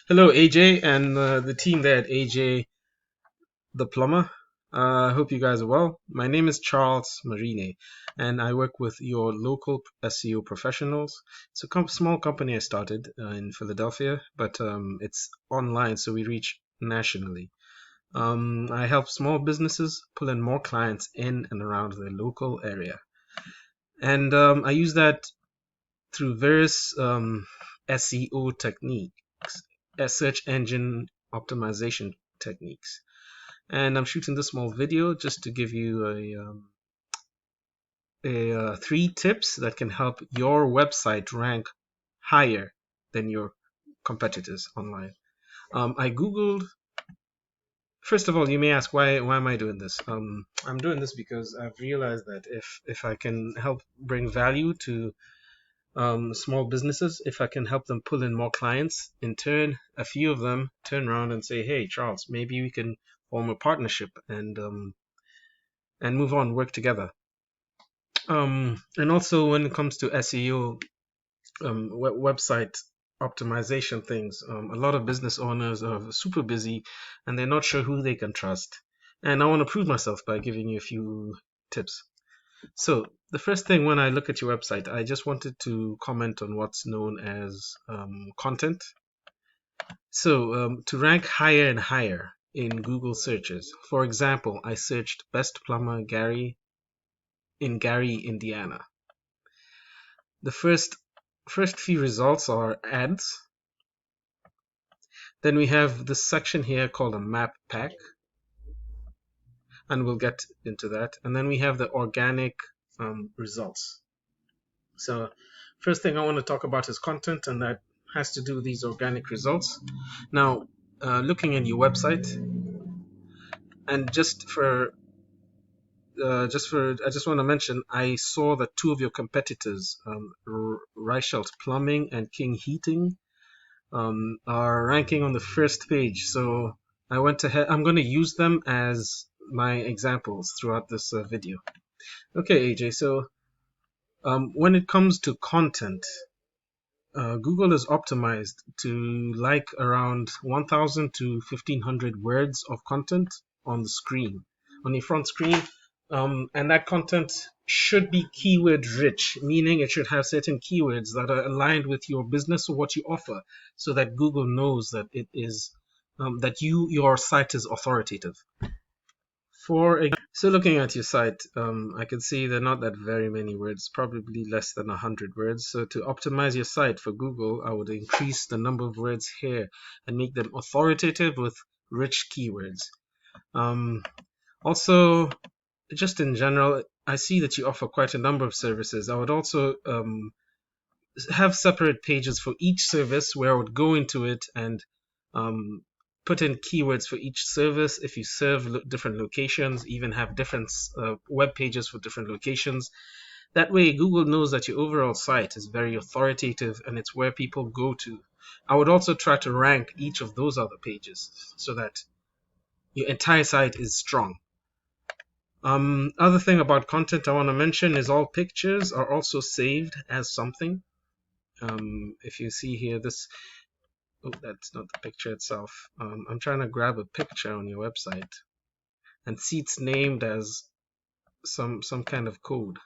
Hello, AJ, and the team there at AJ the Plumber. I hope you guys are well. My name is Charles Marine, and I work with your local SEO professionals. It's a small company I started in Philadelphia, but it's online, so we reach nationally. I help small businesses pull in more clients in and around their local area. And I use that through various SEO techniques, search engine optimization techniques. And I'm shooting this small video just to give you three tips that can help your website rank higher than your competitors online. I googled. First of all, you may ask why am I doing this? I'm doing this because I've realized that if I can help bring value to small businesses, if I can help them pull in more clients, in turn, a few of them turn around and say, "Hey, Charles, maybe we can form a partnership and move on, work together." And also when it comes to SEO, website optimization things, a lot of business owners are super busy and they're not sure who they can trust. And I want to prove myself by giving you a few tips. So the first thing when I look at your website, I just wanted to comment on what's known as content. So to rank higher and higher in Google searches, for example, I searched best plumber Gary in Gary, Indiana. The first few results are ads. Then we have this section here called a map pack, and we'll get into that. And then we have the organic results. So first thing I want to talk about is content, and that has to do with these organic results. Now, looking at your website, and I just want to mention, I saw that two of your competitors, Reichelt Plumbing and King Heating, are ranking on the first page. So I went ahead. I'm going to use them as my examples throughout this video. Okay, AJ. So when it comes to content, Google is optimized to like around 1,000 to 1,500 words of content on the screen, on your front screen. And that content should be keyword rich, meaning it should have certain keywords that are aligned with your business or what you offer, so that Google knows that it is that your site is authoritative. So looking at your site, I can see there are not that very many words, probably less than 100 words. So to optimize your site for Google, I would increase the number of words here and make them authoritative with rich keywords. Also, just in general, I see that you offer quite a number of services. I would also have separate pages for each service where I would go into it and put in keywords for each service. If you serve different locations, even have different web pages for different locations. That way, Google knows that your overall site is very authoritative and it's where people go to. I would also try to rank each of those other pages so that your entire site is strong. Other thing about content I want to mention is all pictures are also saved as something. If you see here, that's not the picture itself. I'm trying to grab a picture on your website and see it's named as some kind of code.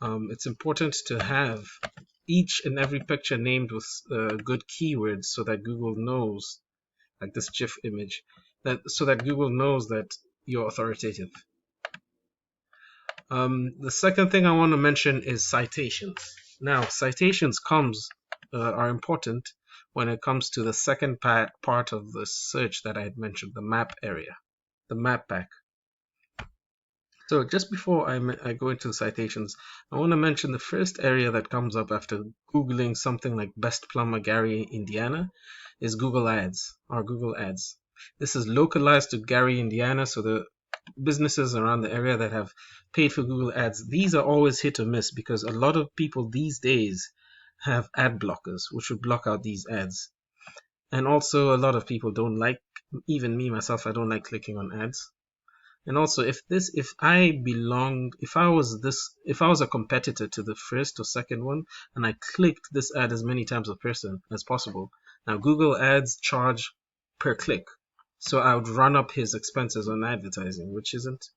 It's important to have each and every picture named with good keywords so that Google knows, like this GIF image, so that Google knows that you're authoritative. The second thing I want to mention is citations. Now, citations are important when it comes to the second part of the search that I had mentioned, the map area, the map pack. So just before I go into citations, I want to mention the first area that comes up after Googling something like Best Plumber Gary, Indiana, is Google Ads or Google Ads. This is localized to Gary, Indiana, so the businesses around the area that have paid for Google Ads, these are always hit or miss because a lot of people these days have ad blockers, which would block out these ads. And also a lot of people don't like, even me myself, I don't like clicking on ads. And also if I was a competitor to the first or second one and I clicked this ad as many times as possible, Now, Google Ads charge per click, so I would run up his expenses on advertising, which isn't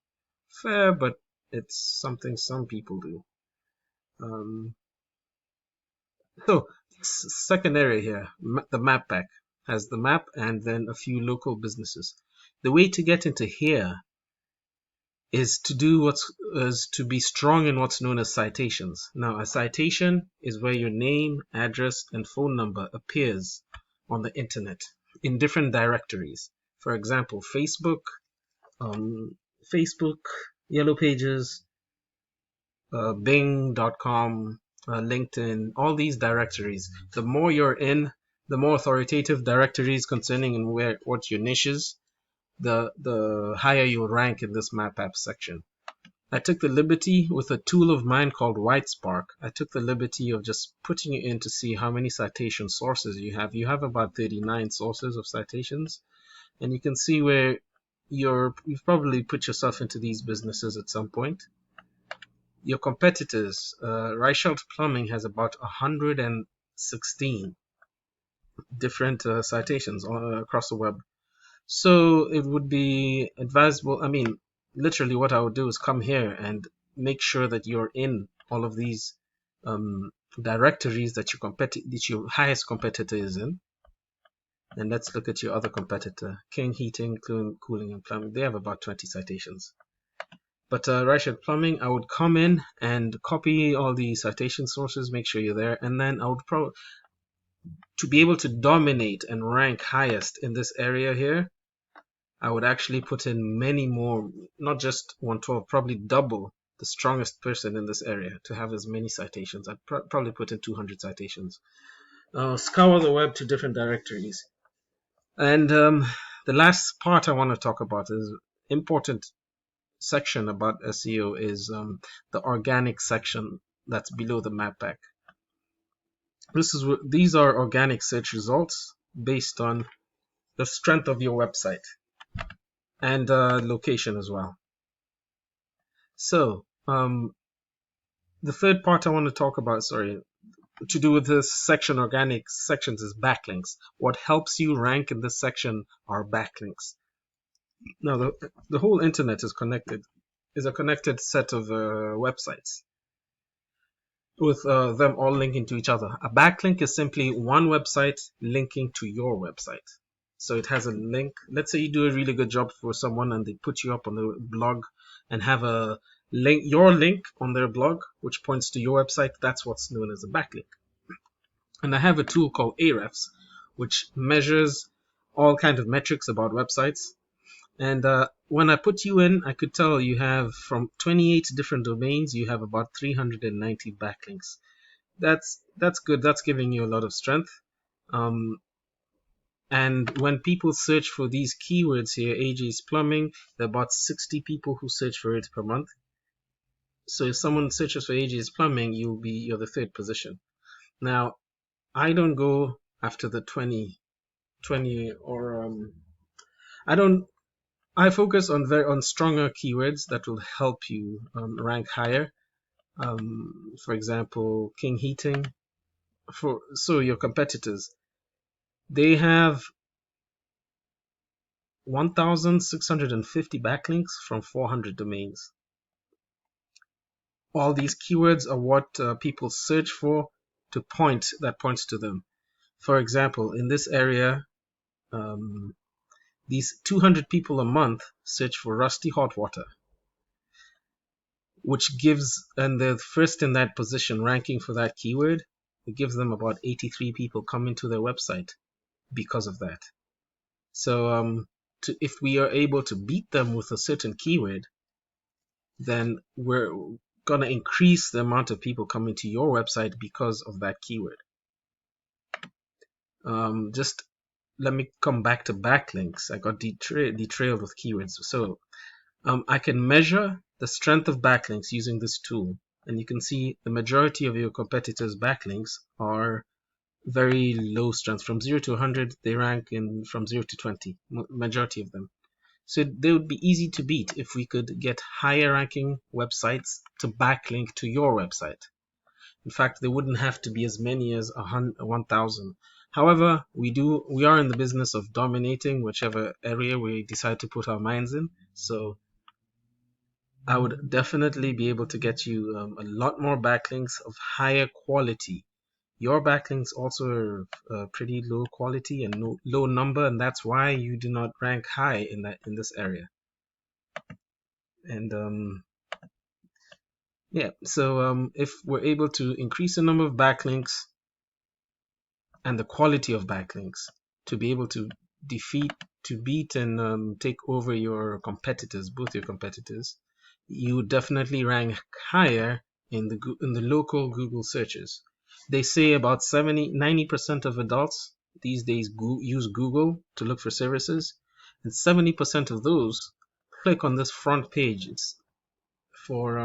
fair, but it's something some people do. So, second area here, the map pack has the map and then a few local businesses. The way to get into here is to be strong in what's known as citations. Now, a citation is where your name, address, and phone number appears on the internet in different directories. For example, Facebook, Yellow Pages, Bing.com, LinkedIn, all these directories. The more you're in, the more authoritative directories concerning and what your niche is, the higher you'll rank in this map app section. I took the liberty with a tool of mine called WhiteSpark. I took the liberty of just putting it in to see how many citation sources you have. You have about 39 sources of citations, and you can see where you've probably put yourself into these businesses at some point. Your competitors, Reichelt Plumbing has about 116 different citations across the web. So it would be advisable, literally what I would do is come here and make sure that you're in all of these directories that your highest competitor is in. And let's look at your other competitor, King Heating, Cooling and Plumbing. They have about 20 citations. But Reichelt Plumbing, I would come in and copy all the citation sources, make sure you're there, and then I would to be able to dominate and rank highest in this area here, I would actually put in many more, not just 112, probably double the strongest person in this area to have as many citations. I'd probably put in 200 citations. Scour the web to different directories. And the last part I want to talk about is important section about SEO is the organic section that's below the map pack. These are organic search results based on the strength of your website and location as well. So the third part I want to talk about, to do with this section, organic sections, is backlinks. What helps you rank in this section are backlinks. Now, the whole internet is a connected set of websites with them all linking to each other. A backlink is simply one website linking to your website. So it has a link. Let's say you do a really good job for someone and they put you up on the blog and have a link, your link on their blog, which points to your website. That's what's known as a backlink. And I have a tool called Ahrefs, which measures all kinds of metrics about websites. And when I put you in, I could tell you have from 28 different domains, you have about 390 backlinks. That's good. That's giving you a lot of strength. And when people search for these keywords here, AJ's Plumbing, there are about 60 people who search for it per month. So if someone searches for AJ's Plumbing, you're the third position. Now, I don't go after the 20 or I focus on stronger keywords that will help you rank higher. For example, King Heating. So your competitors, they have 1,650 backlinks from 400 domains. All these keywords are what people search for that points to them. For example, in this area, these 200 people a month search for rusty hot water, which gives, and they're first in that position ranking for that keyword. It gives them about 83 people coming to their website because of that. So if we are able to beat them with a certain keyword, then we're going to increase the amount of people coming to your website because of that keyword. Just let me come back to backlinks. I got derailed with keywords. So I can measure the strength of backlinks using this tool. And you can see the majority of your competitors' backlinks are very low strength. From 0 to 100, they rank from 0 to 20, majority of them. So they would be easy to beat if we could get higher ranking websites to backlink to your website. In fact, there wouldn't have to be as many as 1,000. However, we are in the business of dominating whichever area we decide to put our minds in. So I would definitely be able to get you a lot more backlinks of higher quality. Your backlinks also are pretty low quality and low number, and that's why you do not rank high in this area. And yeah, so if we're able to increase the number of backlinks and the quality of backlinks to be able to beat and take over your competitors, both your competitors, you definitely rank higher in the local Google searches. They say about 90% of adults these days use Google to look for services, and 70% of those click on this front page. It's for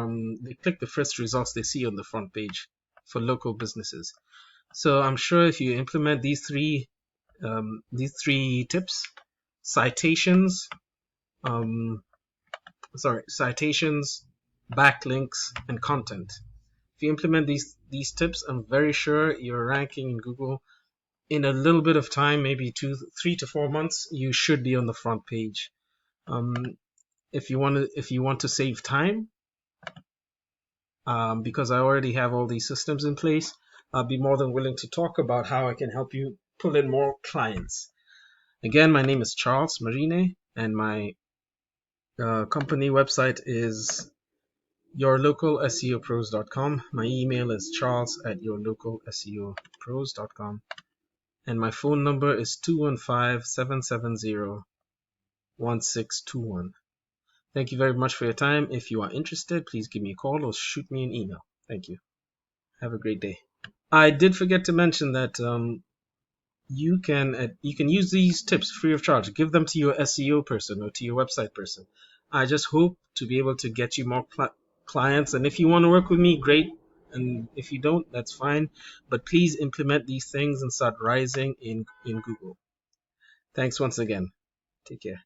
they click the first results they see on the front page for local businesses. So I'm sure if you implement these three tips, citations, citations, backlinks, and content. If you implement these tips, I'm very sure your ranking in Google in a little bit of time, maybe 3 to 4 months, you should be on the front page. If you want to save time, because I already have all these systems in place, I'll be more than willing to talk about how I can help you pull in more clients. Again, my name is Charles Marine, and my company website is yourlocalseopros.com. My email is charles@yourlocalseopros.com, and my phone number is 215-770-1621. Thank you very much for your time. If you are interested, please give me a call or shoot me an email. Thank you. Have a great day. I did forget to mention that you can use these tips free of charge. Give them to your SEO person or to your website person. I just hope to be able to get you more clients. And if you want to work with me, great. And if you don't, that's fine. But please implement these things and start rising in Google. Thanks once again. Take care.